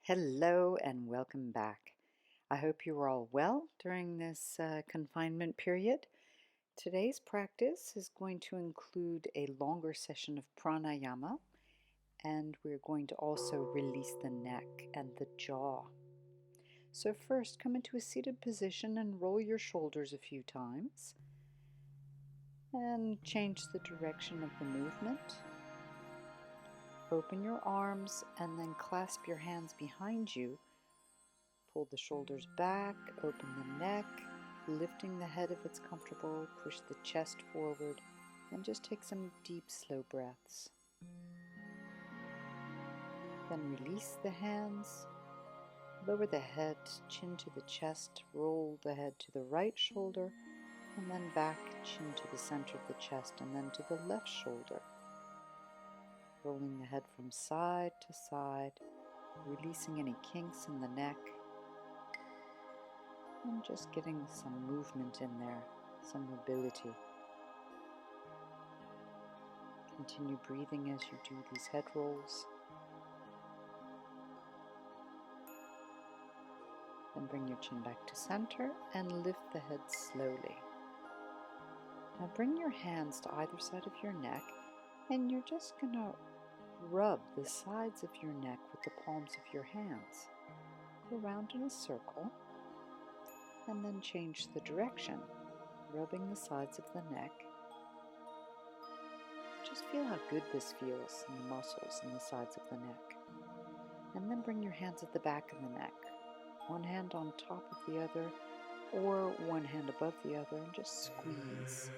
Hello and welcome back. I hope you are all well during this confinement period. Today's practice is going to include a longer session of pranayama, and we're going to also release the neck and the jaw. So first, come into a seated position and roll your shoulders a few times and change the direction of the movement. Open your arms and then clasp your hands behind you. Pull the shoulders back, open the neck, lifting the head if it's comfortable, push the chest forward, and just take some deep, slow breaths. Then release the hands, lower the head, chin to the chest, roll the head to the right shoulder, and then back, chin to the center of the chest, and then to the left shoulder. Rolling the head from side to side, releasing any kinks in the neck, and just getting some movement in there, some mobility. Continue breathing as you do these head rolls. Then bring your chin back to center and lift the head slowly. Now bring your hands to either side of your neck, and you're just going to rub the sides of your neck with the palms of your hands. Go around in a circle, and then change the direction, rubbing the sides of the neck. Just feel how good this feels in the muscles and the sides of the neck. And then bring your hands at the back of the neck, one hand on top of the other, or one hand above the other, and just squeeze.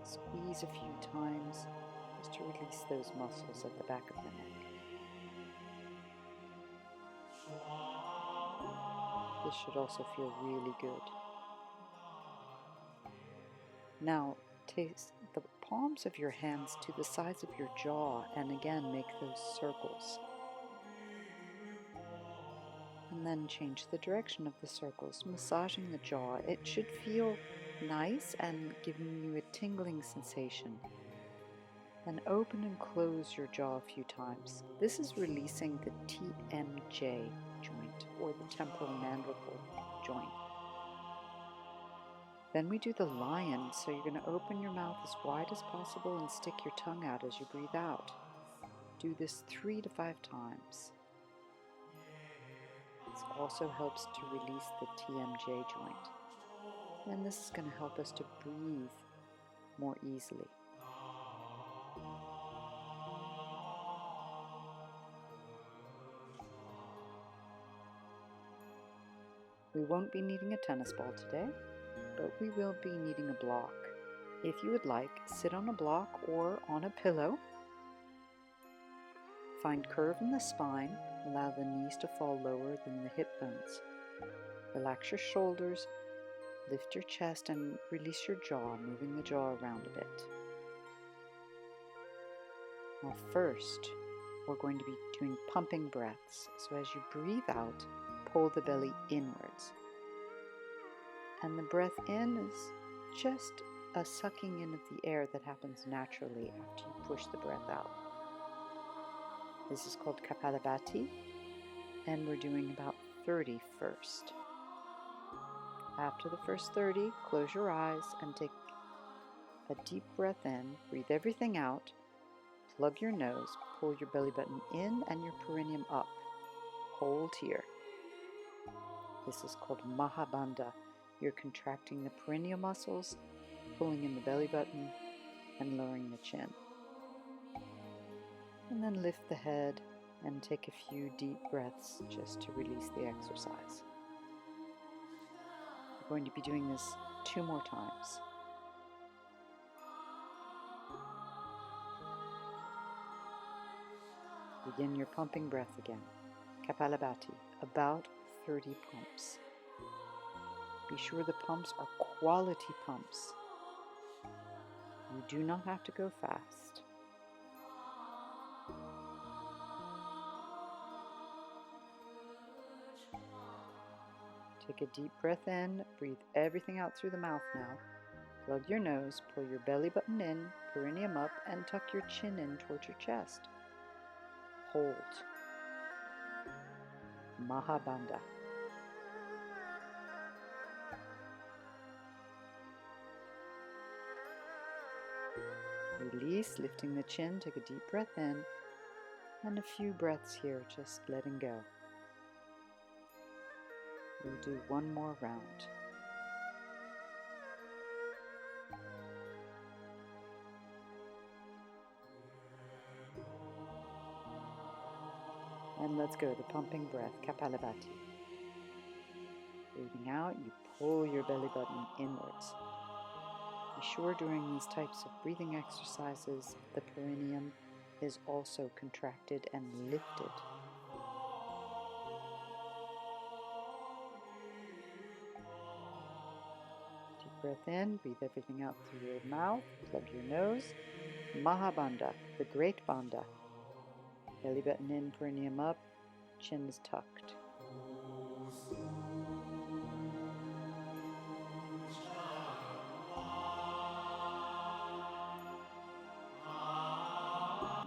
Squeeze a few times just to release those muscles at the back of the neck. This should also feel really good. Now, take the palms of your hands to the sides of your jaw and again make those circles. And then change the direction of the circles, massaging the jaw. It should feel nice and giving you a tingling sensation. Then open and close your jaw a few times. This is releasing the TMJ joint, or the temporal mandible joint. Then we do the lion, so you're going to open your mouth as wide as possible and stick your tongue out as you breathe out. Do this 3 to 5 times. This also helps to release the TMJ joint. And this is going to help us to breathe more easily. We won't be needing a tennis ball today, but we will be needing a block. If you would like, sit on a block or on a pillow. Find curve in the spine, allow the knees to fall lower than the hip bones. Relax your shoulders, lift your chest and release your jaw, moving the jaw around a bit. Now first, we're going to be doing pumping breaths. So as you breathe out, pull the belly inwards. And the breath in is just a sucking in of the air that happens naturally after you push the breath out. This is called Kapalabhati, and we're doing about 30 first. After the first 30, close your eyes and take a deep breath in, breathe everything out, plug your nose, pull your belly button in and your perineum up. Hold here. This is called Mahabandha. You're contracting the perineal muscles, pulling in the belly button, and lowering the chin. And then lift the head and take a few deep breaths just to release the exercise. We're going to be doing this 2 more times. Begin your pumping breath again. Kapalabhati, about 30 pumps. Be sure the pumps are quality pumps. You do not have to go fast. Take a deep breath in, breathe everything out through the mouth now. Plug your nose, pull your belly button in, perineum up, and tuck your chin in towards your chest. Hold. Mahabandha. Release, lifting the chin. Take a deep breath in, and a few breaths here, just letting go. We'll do one more round. And let's go, the pumping breath, Kapalabhati. Breathing out, you pull your belly button inwards. Be sure during these types of breathing exercises, the perineum is also contracted and lifted. Deep breath in, breathe everything out through your mouth, plug your nose. Mahabandha, the great bandha. Belly button in, perineum up, chin is tucked.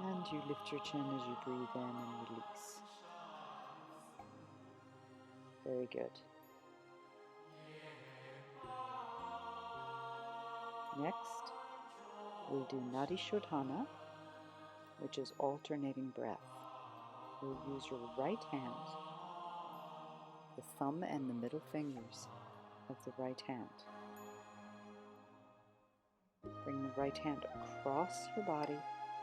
And you lift your chin as you breathe in and release. Very good. Next, we'll do Nadi Shodhana, which is alternating breath. You'll use your right hand, the thumb and the middle fingers of the right hand. Bring the right hand across your body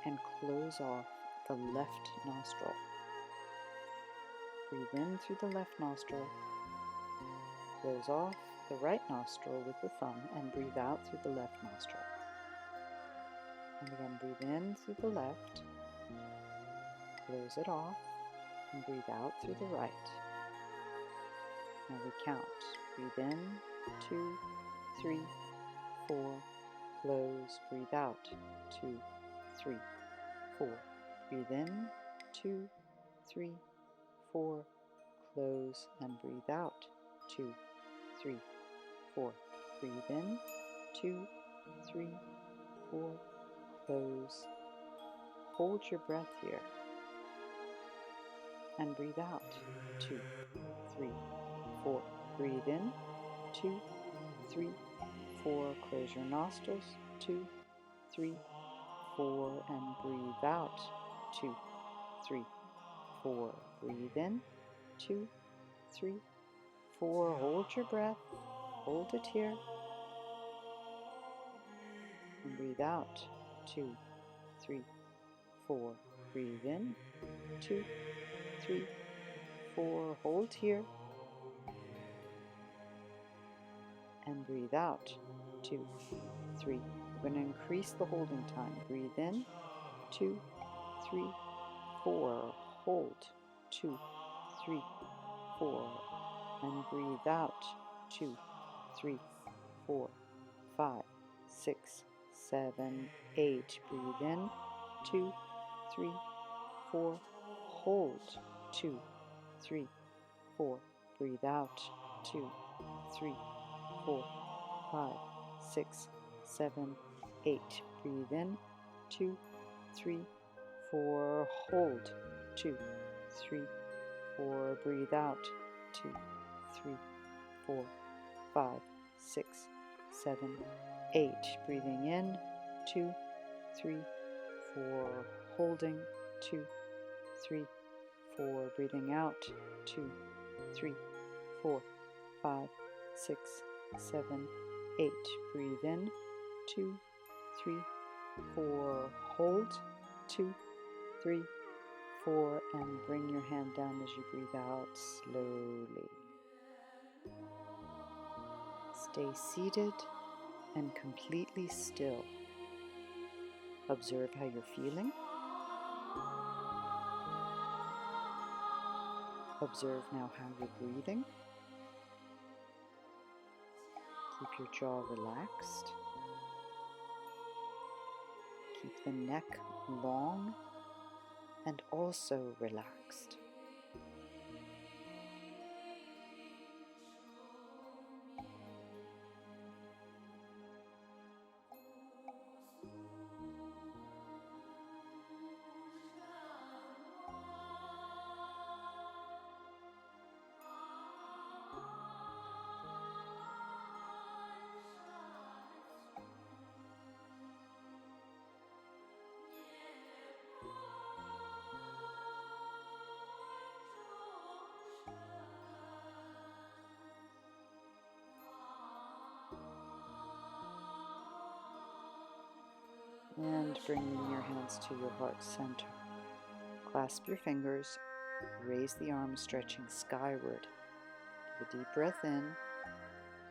and close off the left nostril. Breathe in through the left nostril, close off the right nostril with the thumb, and breathe out through the left nostril. And again, breathe in through the left, close it off, and breathe out through the right. Now we count. Breathe in, 2, 3, 4, close, breathe out, 2, 3, 4. Breathe in, 2, 3, 4, close, and breathe out, 2, 3, 4. Breathe in, 2, 3, 4, close. Hold your breath here. And breathe out, 2, 3, 4. Breathe in, 2, 3, 4. Close your nostrils, 2, 3, 4. And breathe out, 2, 3, 4. Breathe in, 2, 3, 4. Hold your breath. Hold it here. And breathe out, 2, 3, 4. Breathe in, 2, 3, 4. Hold here. And breathe out, 2, 3. We're going to increase the holding time. Breathe in, 2, 3, 4. Hold, 2, 3, 4. And breathe out, 2, 3, 4, 5, 6, 7, 8. Breathe in, 2, 3, 4. Hold, 2, 3, 4. Breathe out, 2, 3, 4, 5, 6, 7, 8. Breathe in, 2, 3, 4. Hold, 2, 3, 4. Breathe out, 2, 3, 4, 5, 6, 7, 8. Breathing in, 2, 3, 4. Holding, 2, 3, 4. Breathing out, 2, 3, 4, 5, 6, 7, 8. Breathe in, 2, 3, 4. Hold, 2, 3, 4. And bring your hand down as you breathe out slowly. Stay seated and completely still. Observe how you're feeling. Observe now how you're breathing. Keep your jaw relaxed. Keep the neck long and also relaxed. And bringing your hands to your heart center. Clasp your fingers, raise the arms, stretching skyward. Take a deep breath in.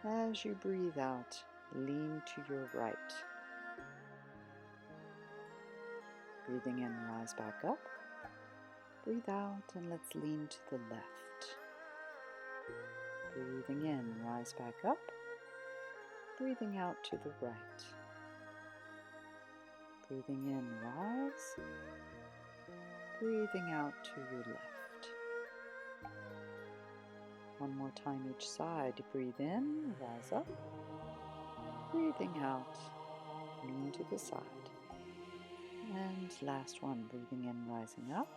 As you breathe out, lean to your right. Breathing in, rise back up. Breathe out and let's lean to the left. Breathing in, rise back up. Breathing out to the right. Breathing in, rise. Breathing out to your left. One more time each side. Breathe in, rise up. Breathing out, lean to the side. And last one, breathing in, rising up.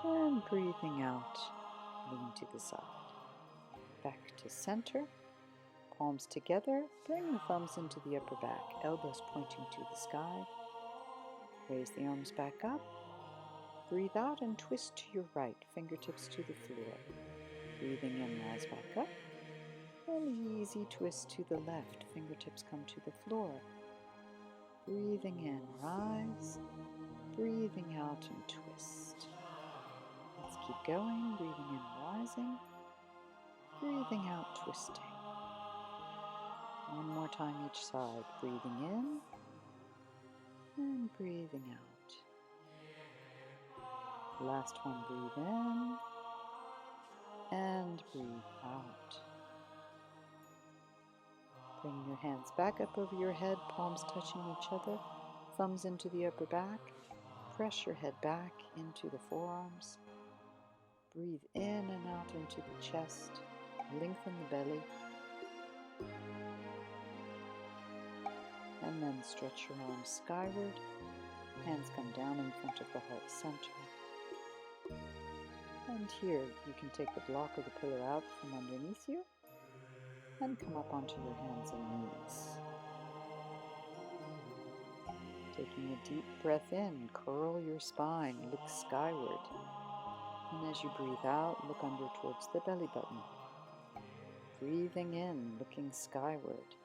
And breathing out, lean to the side. Back to center. Palms together. Bring the thumbs into the upper back. Elbows pointing to the sky. Raise the arms back up. Breathe out and twist to your right. Fingertips to the floor. Breathing in, rise back up. An easy twist to the left. Fingertips come to the floor. Breathing in, rise. Breathing out and twist. Let's keep going. Breathing in, rising. Breathing out, twisting. One more time each side. Breathing in and breathing out. Last one, breathe in and breathe out. Bring your hands back up over your head, palms touching each other, thumbs into the upper back. Press your head back into the forearms. Breathe in and out into the chest. Lengthen the belly. And then stretch your arms skyward. Hands come down in front of the heart center. And here you can take the block or the pillow out from underneath you and come up onto your hands and knees. Taking a deep breath in, curl your spine, look skyward. And as you breathe out, look under towards the belly button. Breathing in, looking skyward.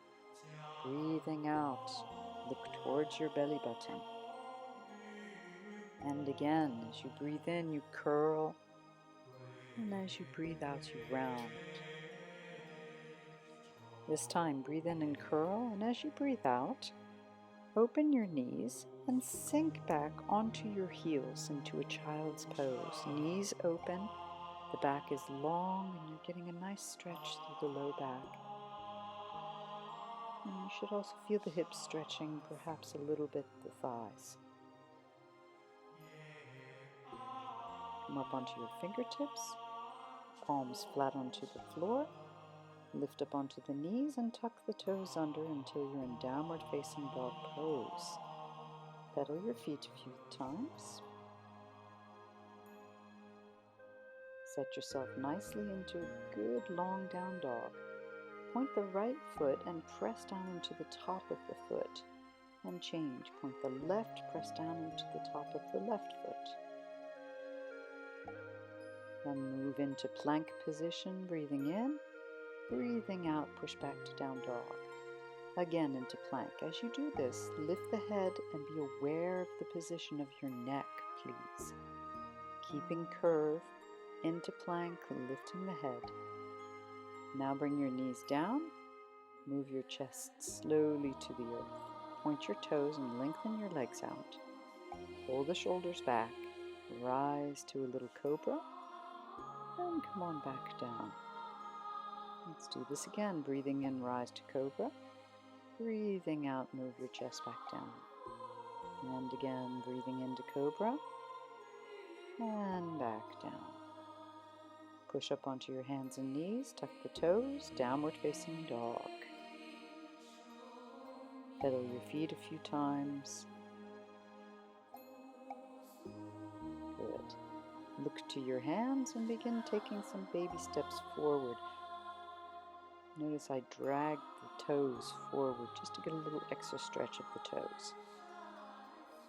Breathing out, look towards your belly button. And again, as you breathe in, you curl. And as you breathe out, you round. This time, breathe in and curl. And as you breathe out, open your knees and sink back onto your heels into a child's pose. Knees open, the back is long, and you're getting a nice stretch through the low back. And you should also feel the hips stretching, perhaps a little bit the thighs. Come up onto your fingertips, palms flat onto the floor. Lift up onto the knees and tuck the toes under until you're in downward facing dog pose. Pedal your feet a few times. Set yourself nicely into a good long down dog. Point the right foot and press down into the top of the foot. And change. Point the left, press down into the top of the left foot. Then move into plank position, breathing in. Breathing out, push back to down dog. Again into plank. As you do this, lift the head and be aware of the position of your neck, please. Keeping curve into plank, lifting the head. Now bring your knees down. Move your chest slowly to the earth. Point your toes and lengthen your legs out. Pull the shoulders back. Rise to a little cobra. And come on back down. Let's do this again. Breathing in, rise to cobra. Breathing out, move your chest back down. And again, breathing into cobra. And back down. Push up onto your hands and knees. Tuck the toes. Downward facing dog. Pedal your feet a few times. Good. Look to your hands and begin taking some baby steps forward. Notice I drag the toes forward just to get a little extra stretch of the toes.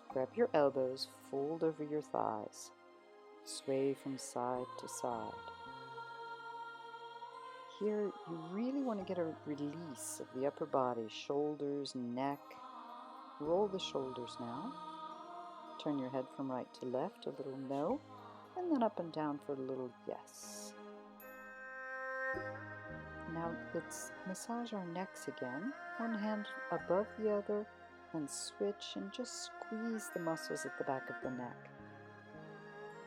Grab your elbows, fold over your thighs. Sway from side to side. Here, you really want to get a release of the upper body, shoulders, neck. Roll the shoulders now. Turn your head from right to left, a little no, and then up and down for a little yes. Now let's massage our necks again, one hand above the other, and switch and just squeeze the muscles at the back of the neck.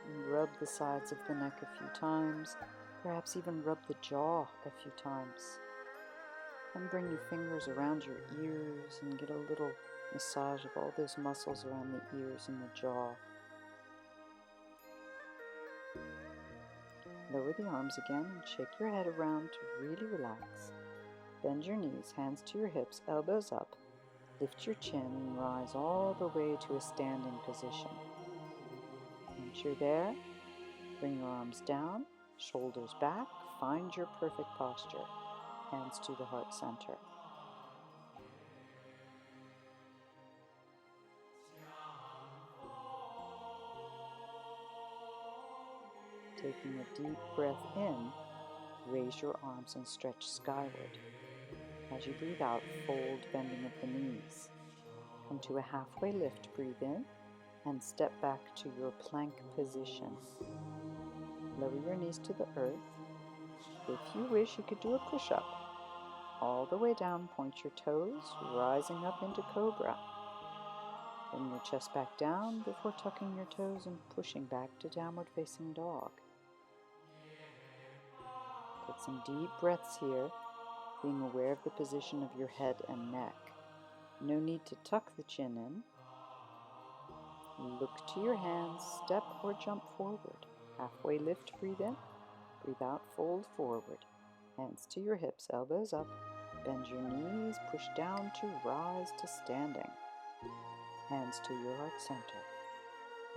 And rub the sides of the neck a few times, perhaps even rub the jaw a few times. And bring your fingers around your ears and get a little massage of all those muscles around the ears and the jaw. Lower the arms again and shake your head around to really relax. Bend your knees, hands to your hips, elbows up. Lift your chin and rise all the way to a standing position. Once you're there, bring your arms down, shoulders back, find your perfect posture. Hands to the heart center. Taking a deep breath in, raise your arms and stretch skyward. As you breathe out, fold, bending of the knees. Come to a halfway lift, breathe in, and step back to your plank position. Lower your knees to the earth. If you wish, you could do a push-up. All the way down, point your toes, rising up into cobra. Bring your chest back down before tucking your toes and pushing back to downward facing dog. Take some deep breaths here, being aware of the position of your head and neck. No need to tuck the chin in. Look to your hands, step or jump forward. Halfway lift, breathe in. Breathe out, fold forward. Hands to your hips, elbows up. Bend your knees, push down to rise to standing. Hands to your heart center.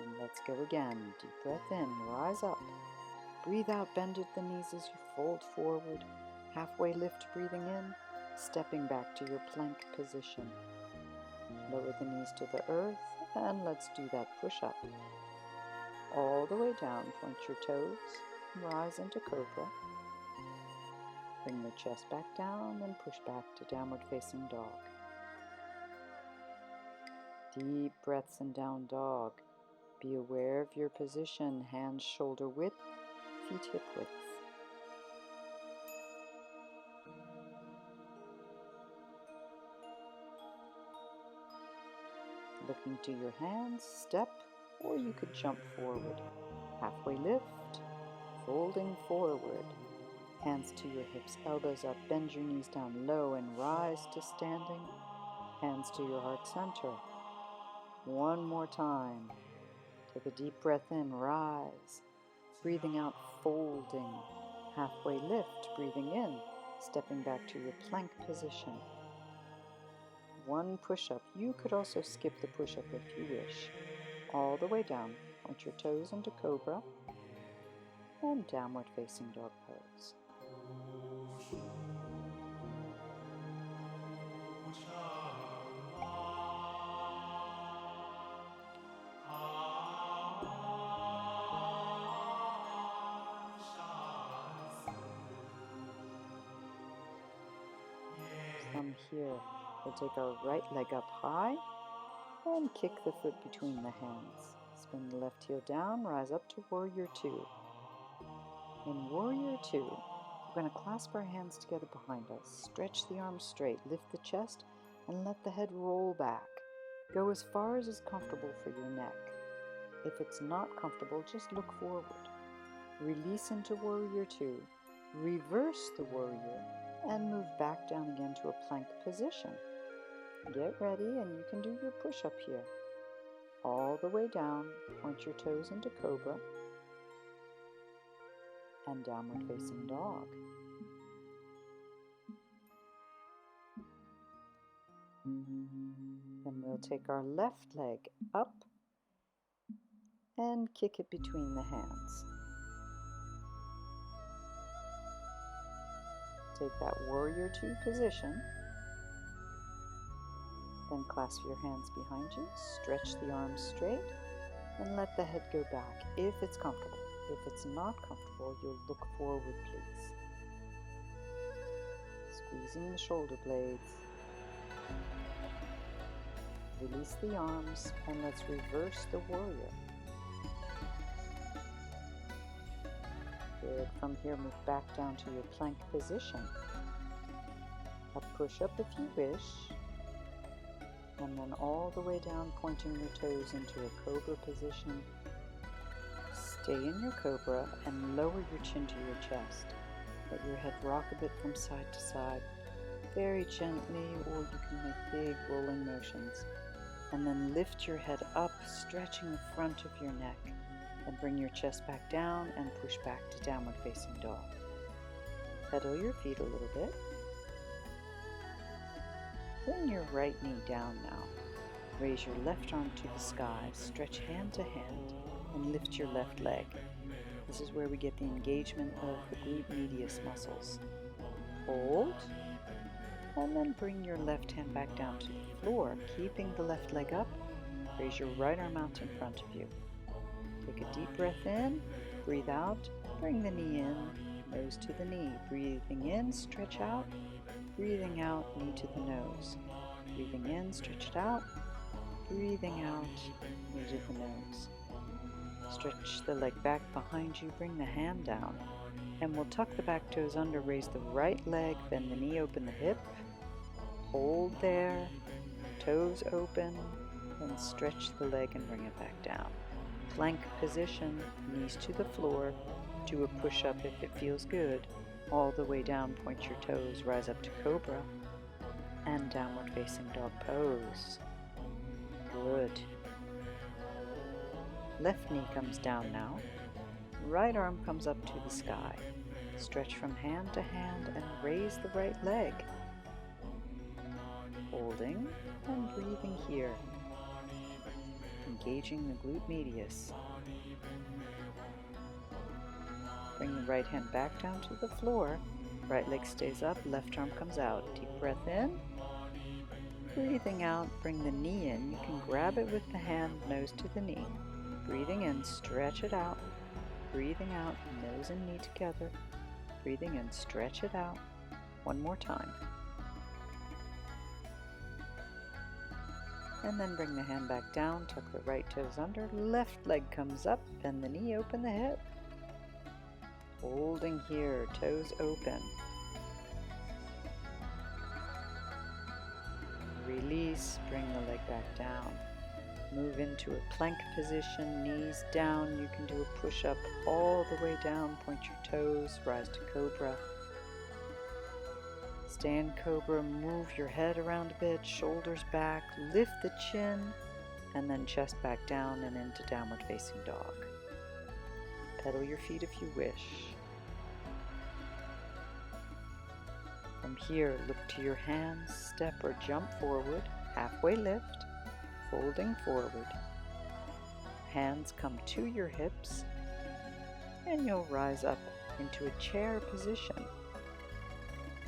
And let's go again. Deep breath in, rise up. Breathe out, bend at the knees as you fold forward. Halfway lift, breathing in, stepping back to your plank position. Lower the knees to the earth, and let's do that push-up. All the way down, point your toes, rise into cobra. Bring your chest back down and push back to downward facing dog. Deep breaths in down dog. Be aware of your position, hands shoulder width, feet hip width. Looking to your hands, step, or you could jump forward. Halfway lift, folding forward. Hands to your hips, elbows up, bend your knees down low and rise to standing. Hands to your heart center. One more time. Take a deep breath in, rise. Breathing out, folding. Halfway lift, breathing in, stepping back to your plank position. One push-up. You could also skip the push-up if you wish. All the way down. Point your toes into cobra and downward facing dog pose. From here, we'll take our right leg up high and kick the foot between the hands. Spin the left heel down, rise up to Warrior Two. In Warrior Two, we're going to clasp our hands together behind us, stretch the arms straight, lift the chest, and let the head roll back. Go as far as is comfortable for your neck. If it's not comfortable, just look forward. Release into Warrior Two, reverse the warrior, and move back down again to a plank position. Get ready and you can do your push-up here. All the way down, point your toes into cobra and downward facing dog. Then we'll take our left leg up and kick it between the hands. Take that Warrior Two position. Then clasp your hands behind you, stretch the arms straight, and let the head go back if it's comfortable. If it's not comfortable, you'll look forward, please. Squeezing the shoulder blades. Release the arms and let's reverse the warrior. Good. From here, move back down to your plank position. A push-up if you wish. And then all the way down, pointing your toes into a cobra position. Stay in your cobra and lower your chin to your chest. Let your head rock a bit from side to side, very gently, or you can make big rolling motions. And then lift your head up, stretching the front of your neck. And bring your chest back down and push back to downward facing dog. Pedal your feet a little bit. Bring your right knee down now. Raise your left arm to the sky, stretch hand to hand, and lift your left leg. This is where we get the engagement of the glute medius muscles. Hold, and then bring your left hand back down to the floor, keeping the left leg up. Raise your right arm out in front of you. Take a deep breath in, breathe out, bring the knee in, nose to the knee. Breathing in, stretch out, breathing out, knee to the nose. Breathing in, stretch it out, breathing out, knee to the nose. Stretch the leg back behind you, bring the hand down, and we'll tuck the back toes under, raise the right leg, bend the knee, open the hip, hold there, toes open, then stretch the leg and bring it back down. Plank position, knees to the floor, do a push-up if it feels good, all the way down, point your toes, rise up to cobra, and downward facing dog pose. Good. Left knee comes down now, right arm comes up to the sky, stretch from hand to hand and raise the right leg, holding and breathing here. Engaging the glute medius. Bring the right hand back down to the floor. Right leg stays up, left arm comes out. Deep breath in. Breathing out, bring the knee in. You can grab it with the hand, nose to the knee. Breathing in, stretch it out. Breathing out, nose and knee together. Breathing in, stretch it out. One more time. And then bring the hand back down, tuck the right toes under, left leg comes up, bend the knee, open the hip. Holding here, toes open. Release, bring the leg back down. Move into a plank position, knees down. You can do a push-up all the way down, point your toes, rise to cobra. Stay in cobra, move your head around a bit, shoulders back, lift the chin, and then chest back down and into downward facing dog. Pedal your feet if you wish. From here, look to your hands, step or jump forward, halfway lift, folding forward. Hands come to your hips, and you'll rise up into a chair position.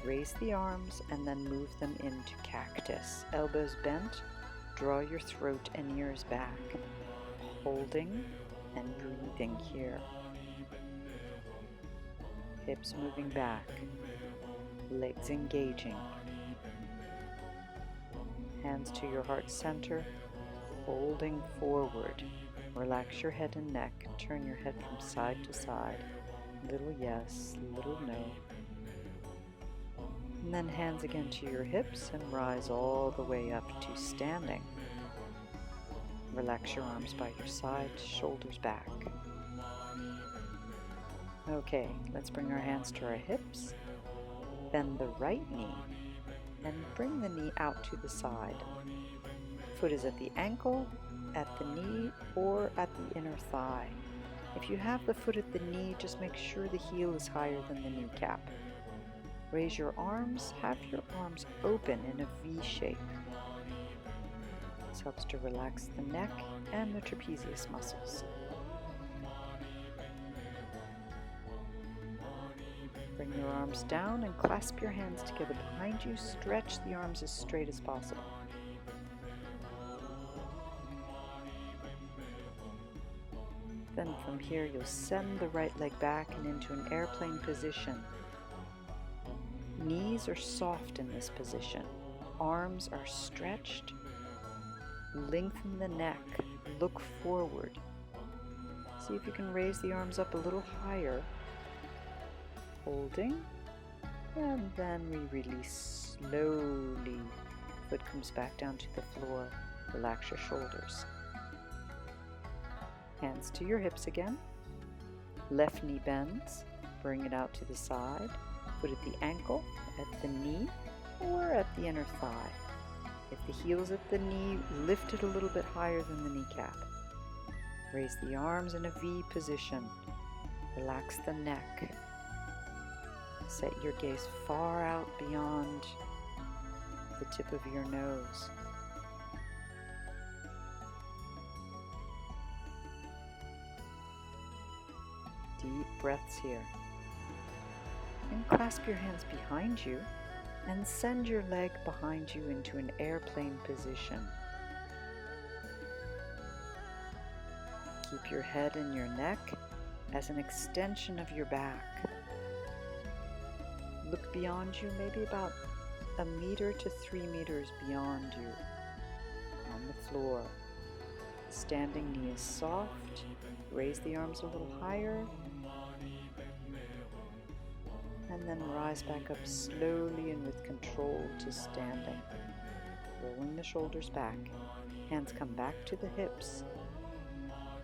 Raise the arms and then move them into cactus. Elbows bent, draw your throat and ears back. Holding and breathing here. Hips moving back. Legs engaging. Hands to your heart center, folding forward. Relax your head and neck. Turn your head from side to side. Little yes, little no. And then hands again to your hips and rise all the way up to standing. Relax your arms by your side, shoulders back. Okay, let's bring our hands to our hips. Bend the right knee and bring the knee out to the side. Foot is at the ankle, at the knee, or at the inner thigh. If you have the foot at the knee, just make sure the heel is higher than the kneecap. Raise your arms, have your arms open in a V shape. This helps to relax the neck and the trapezius muscles. Bring your arms down and clasp your hands together behind you. Stretch the arms as straight as possible. Then from here, you'll send the right leg back and into an airplane position. Knees are soft in this position. Arms are stretched. Lengthen the neck, look forward. See if you can raise the arms up a little higher, holding, and then we release slowly. Foot comes back down to the floor. Relax your shoulders. Hands to your hips again. Left knee bends. Bring it out to the side. Foot at the ankle, at the knee, or at the inner thigh. If the heel's at the knee, lift it a little bit higher than the kneecap. Raise the arms in a V position. Relax the neck. Set your gaze far out beyond the tip of your nose. Deep breaths here. And clasp your hands behind you and send your leg behind you into an airplane position. Keep your head and your neck as an extension of your back. Look beyond you, maybe about 1 meter to 3 meters beyond you, on the floor. Standing knee is soft. Raise the arms a little higher. And then rise back up slowly and with control to standing. Rolling the shoulders back. Hands come back to the hips.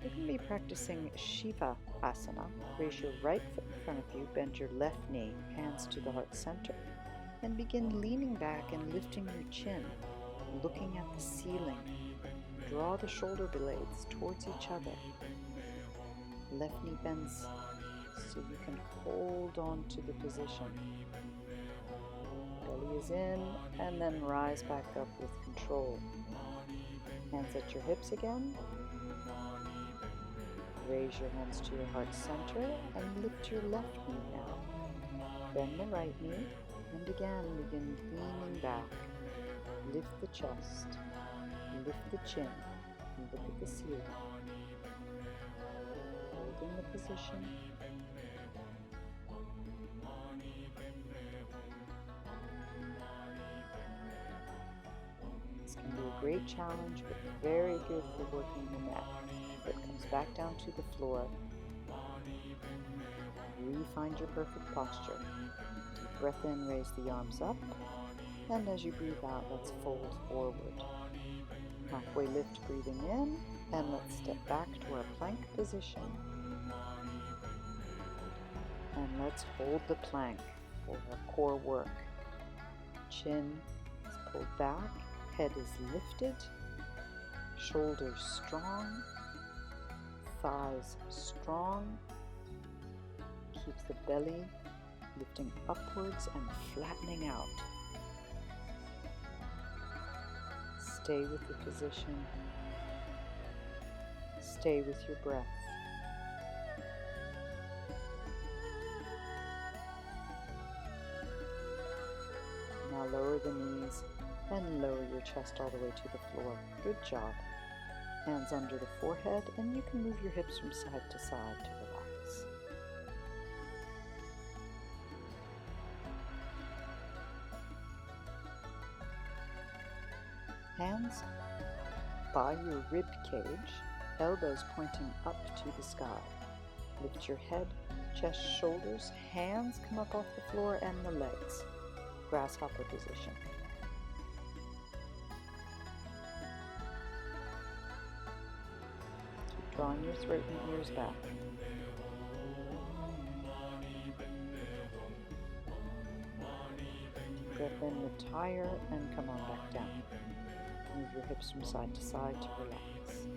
You can be practicing Shiva Asana. Raise your right foot in front of you, bend your left knee, hands to the heart center, and begin leaning back and lifting your chin, looking at the ceiling. Draw the shoulder blades towards each other. Left knee bends so you can hold on to the position. Belly is in, and then rise back up with control. Hands at your hips again. Raise your hands to your heart center and lift your left knee now. Bend the right knee and again begin leaning back. Lift the chest, lift the chin, and look at the ceiling. Holding the position. This can be a great challenge, but very good for working the neck. Foot comes back down to the floor. Find your perfect posture. Deep breath in, raise the arms up. And as you breathe out, let's fold forward. Halfway lift, breathing in. And let's step back to our plank position. And let's hold the plank for our core work. Chin is pulled back. Head is lifted. Shoulders strong. Thighs strong. Keep the belly lifting upwards and flattening out. Stay with the position. Stay with your breath. Now lower the knees and lower your chest all the way to the floor. Good job. Hands under the forehead, and you can move your hips from side to side to relax. Hands by your rib cage, elbows pointing up to the sky. Lift your head, chest, shoulders, hands come up off the floor and the legs. Grasshopper position. Keep drawing your throat and ears back. Breath in, lift higher, and come on back down. Move your hips from side to side to relax.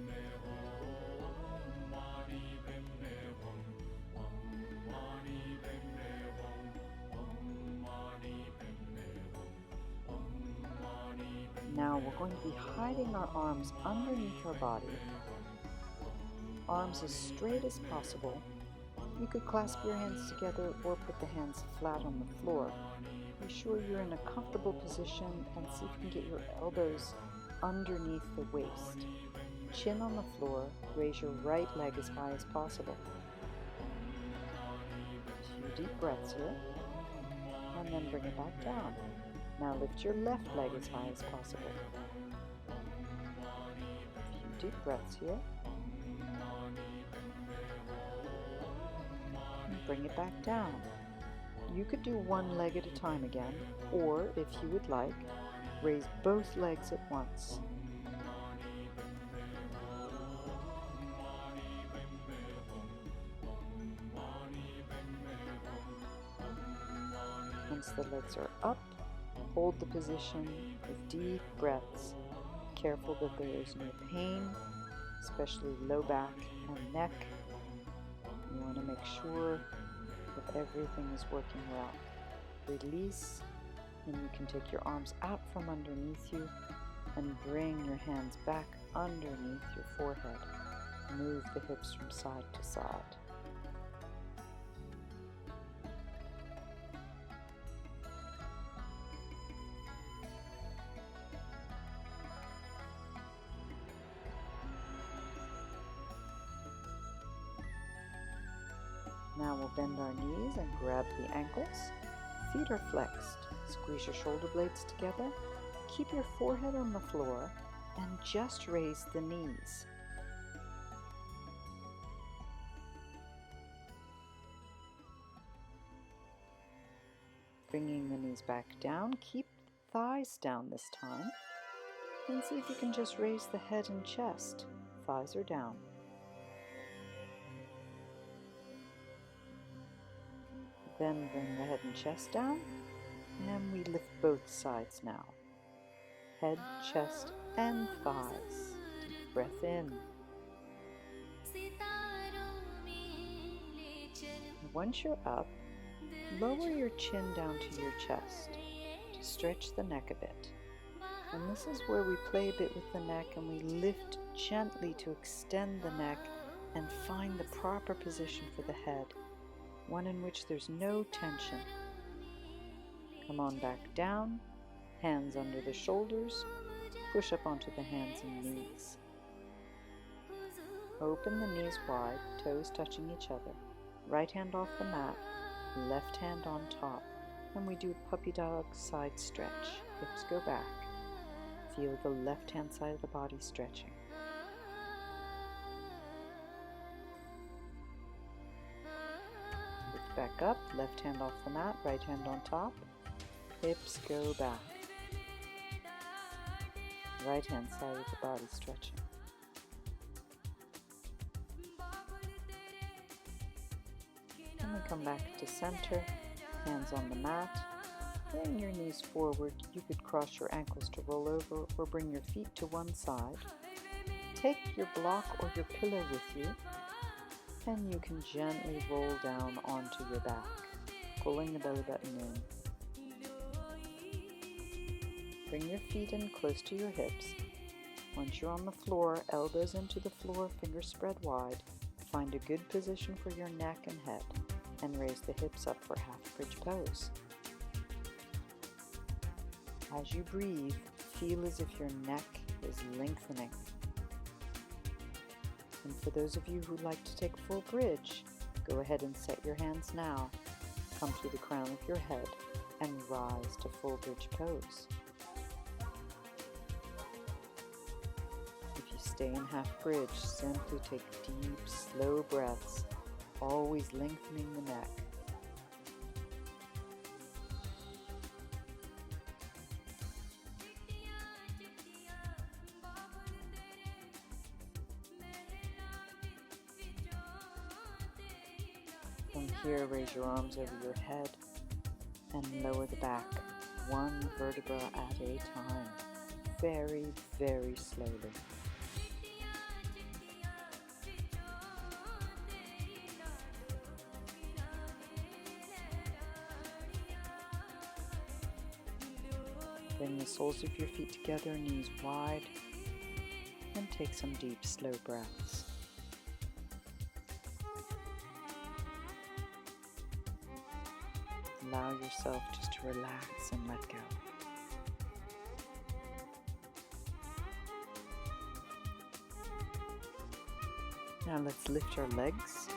Now we're going to be hiding our arms underneath our body. Arms as straight as possible. You could clasp your hands together or put the hands flat on the floor. Be sure you're in a comfortable position and see if you can get your elbows underneath the waist. Chin on the floor, raise your right leg as high as possible. 2 deep breaths here, and then bring it back down. Now lift your left leg as high as possible. deep breaths here. And bring it back down. You could do one leg at a time again, or if you would like, raise both legs at once. Once the legs are up, hold the position with deep breaths. Careful that there is no pain, especially low back and neck. You want to make sure that everything is working well. Release, and you can take your arms out from underneath you and bring your hands back underneath your forehead. Move the hips from side to side. Now we'll bend our knees and grab the ankles. Feet are flexed. Squeeze your shoulder blades together. Keep your forehead on the floor and just raise the knees. Bringing the knees back down, keep the thighs down this time. And see if you can just raise the head and chest. Thighs are down. Then bring the head and chest down, and we lift both sides now. Head, chest, and thighs. Deep breath in. Once you're up, lower your chin down to your chest to stretch the neck a bit. And this is where we play a bit with the neck, and we lift gently to extend the neck and find the proper position for the head. One in which there's no tension. Come on back down, hands under the shoulders, push up onto the hands and knees. Open the knees wide, toes touching each other. Right hand off the mat, left hand on top, and we do a puppy dog side stretch. Hips go back. Feel the left hand side of the body stretching. Back up, left hand off the mat, right hand on top. Hips go back. Right hand side of the body stretching. And we come back to center, hands on the mat. Bring your knees forward. You could cross your ankles to roll over or bring your feet to one side. Take your block or your pillow with you, and you can gently roll down onto your back, pulling the belly button in. Bring your feet in close to your hips. Once you're on the floor, elbows into the floor, fingers spread wide. Find a good position for your neck and head, and raise the hips up for half bridge pose. As you breathe, feel as if your neck is lengthening. And for those of you who like to take full bridge, go ahead and set your hands now. Come to the crown of your head and rise to full bridge pose. If you stay in half bridge, simply take deep, slow breaths, always lengthening the neck. From here, raise your arms over your head and lower the back, one vertebra at a time, very, very slowly. Bring the soles of your feet together, knees wide, and take some deep, slow breaths. Allow yourself just to relax and let go. Now let's lift our legs.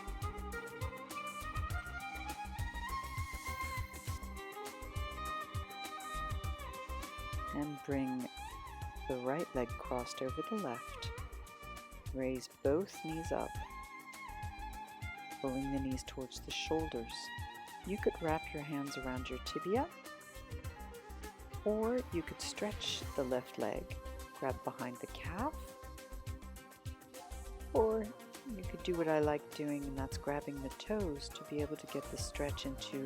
And bring the right leg crossed over the left. Raise both knees up, pulling the knees towards the shoulders. You could wrap your hands around your tibia, or you could stretch the left leg, grab behind the calf, or you could do what I like doing, and that's grabbing the toes to be able to get the stretch into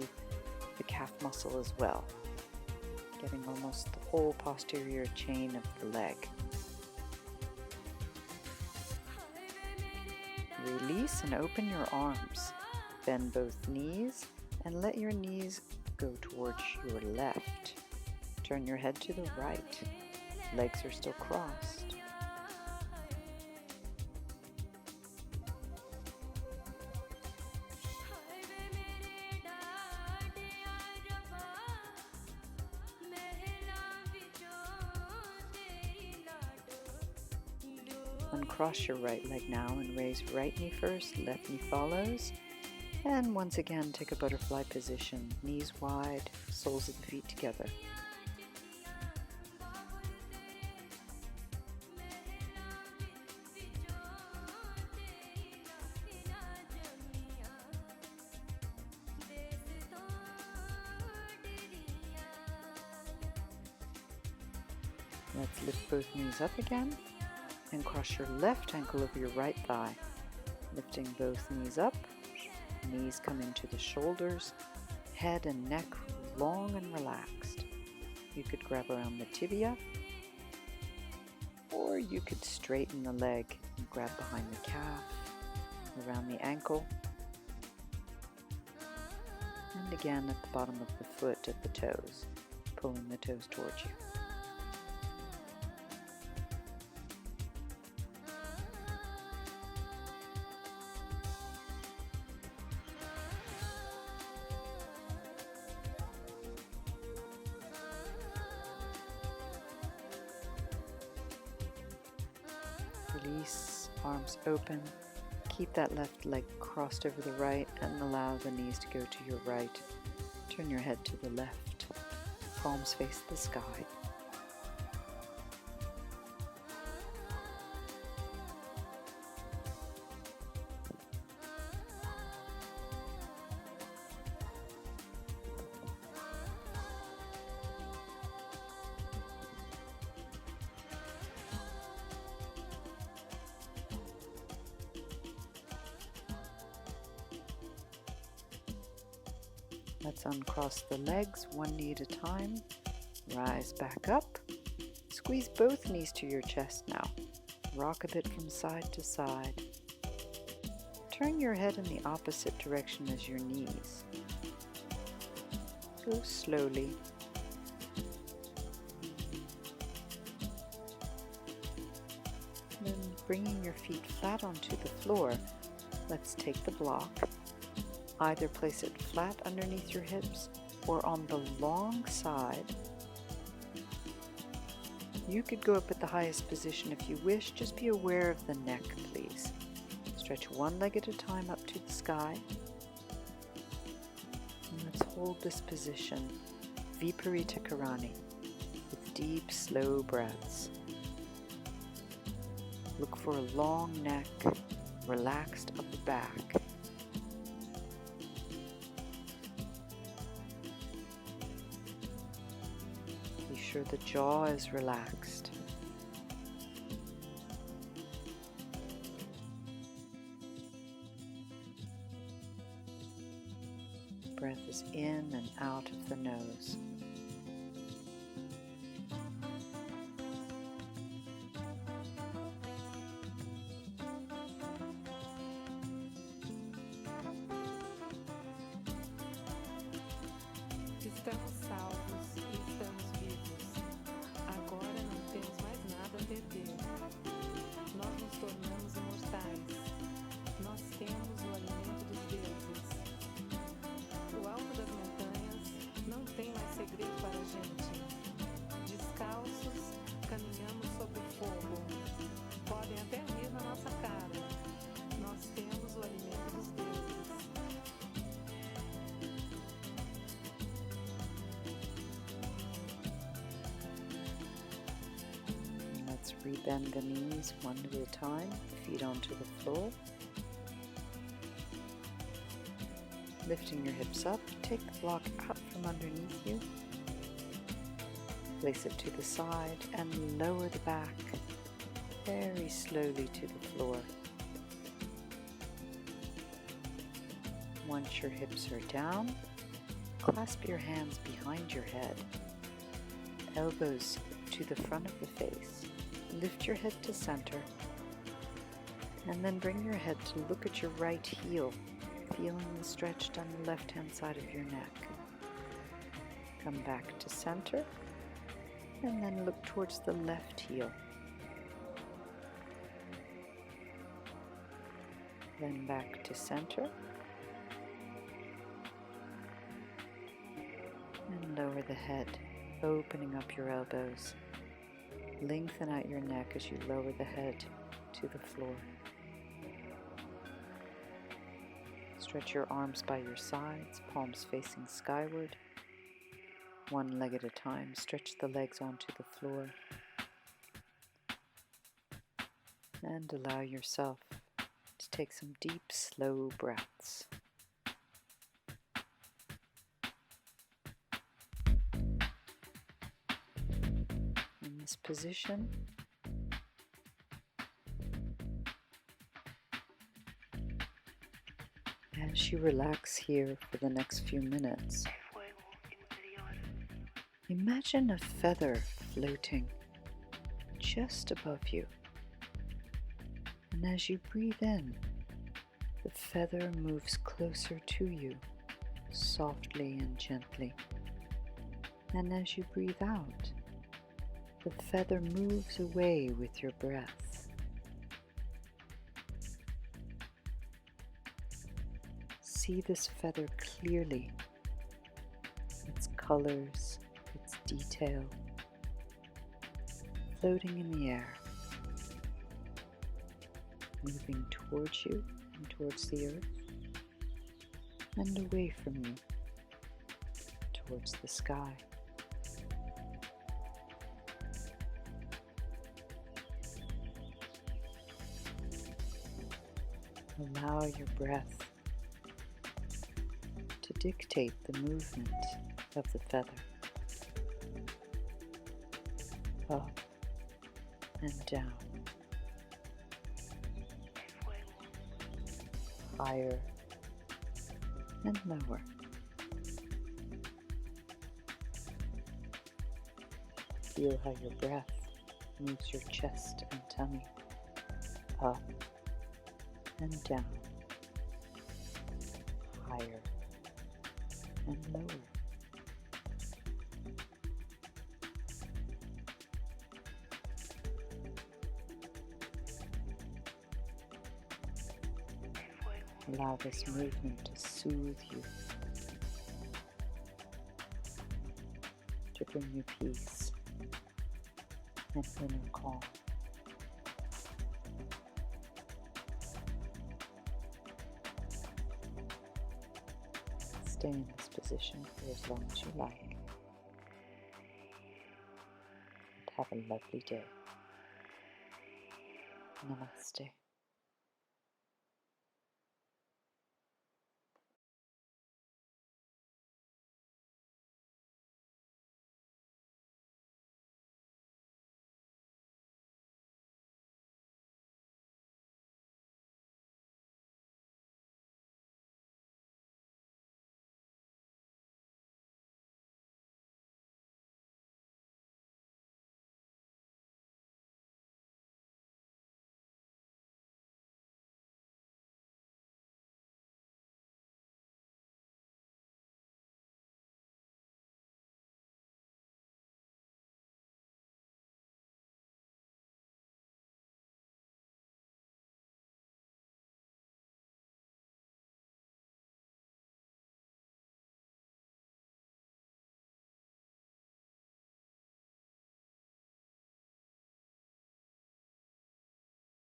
the calf muscle as well, getting almost the whole posterior chain of the leg. Release and open your arms. Bend both knees and let your knees go towards your left. Turn your head to the right. Legs are still crossed. Uncross your right leg now and raise right knee first, left knee follows. And once again, take a butterfly position, knees wide, soles of the feet together. Let's lift both knees up again and cross your left ankle over your right thigh. Lifting both knees up, knees come into the shoulders, head and neck long and relaxed. You could grab around the tibia, or you could straighten the leg and grab behind the calf, around the ankle, and again at the bottom of the foot at the toes, pulling the toes towards you. Release, arms open. Keep that left leg crossed over the right and allow the knees to go to your right. Turn your head to the left. Palms face the sky. Let's uncross the legs, one knee at a time. Rise back up. Squeeze both knees to your chest now. Rock a bit from side to side. Turn your head in the opposite direction as your knees. Go slowly. Then bringing your feet flat onto the floor, let's take the block. Either place it flat underneath your hips or on the long side. You could go up at the highest position if you wish. Just be aware of the neck, please. Stretch one leg at a time up to the sky. And let's hold this position, Viparita Karani, with deep, slow breaths. Look for a long neck, relaxed upper back. Be sure the jaw is relaxed. Breath is in and out of the nose. Estamos salvos e estamos vivos. Agora não temos mais nada a perder. Nós nos tornamos imortais. Nós temos o alimento dos deuses. O alto das montanhas não tem mais segredo para a gente. Descalços, caminhamos sobre o fogo. Podem até rir na nossa cara. Nós temos o alimento dos deuses. Let's rebend the knees one at a time. feet onto the floor. Lifting your hips up, take the block out from underneath you. Place it to the side and lower the back very slowly to the floor. Once your hips are down, clasp your hands behind your head, elbows to the front of the face. Lift your head to center, and then bring your head to look at your right heel, feeling the stretch down the left-hand side of your neck. Come back to center, and then look towards the left heel. Then back to center, and lower the head, opening up your elbows. Lengthen out your neck as you lower the head to the floor. Stretch your arms by your sides, palms facing skyward. One leg at a time, stretch the legs onto the floor. And allow yourself to take some deep, slow breaths. In this position, as you relax here for the next few minutes, imagine a feather floating just above you. And as you breathe in, the feather moves closer to you, softly and gently. And as you breathe out, the feather moves away with your breath. See this feather clearly, its colors, its detail, floating in the air, moving towards you and towards the earth, and away from you, towards the sky. Allow your breath to dictate the movement of the feather, up and down, higher and lower. Feel how your breath moves your chest and tummy up and down, higher and lower. Allow this movement to soothe you, to bring you peace and inner calm. Stay in this position for as long as you like, and have a lovely day. Namaste.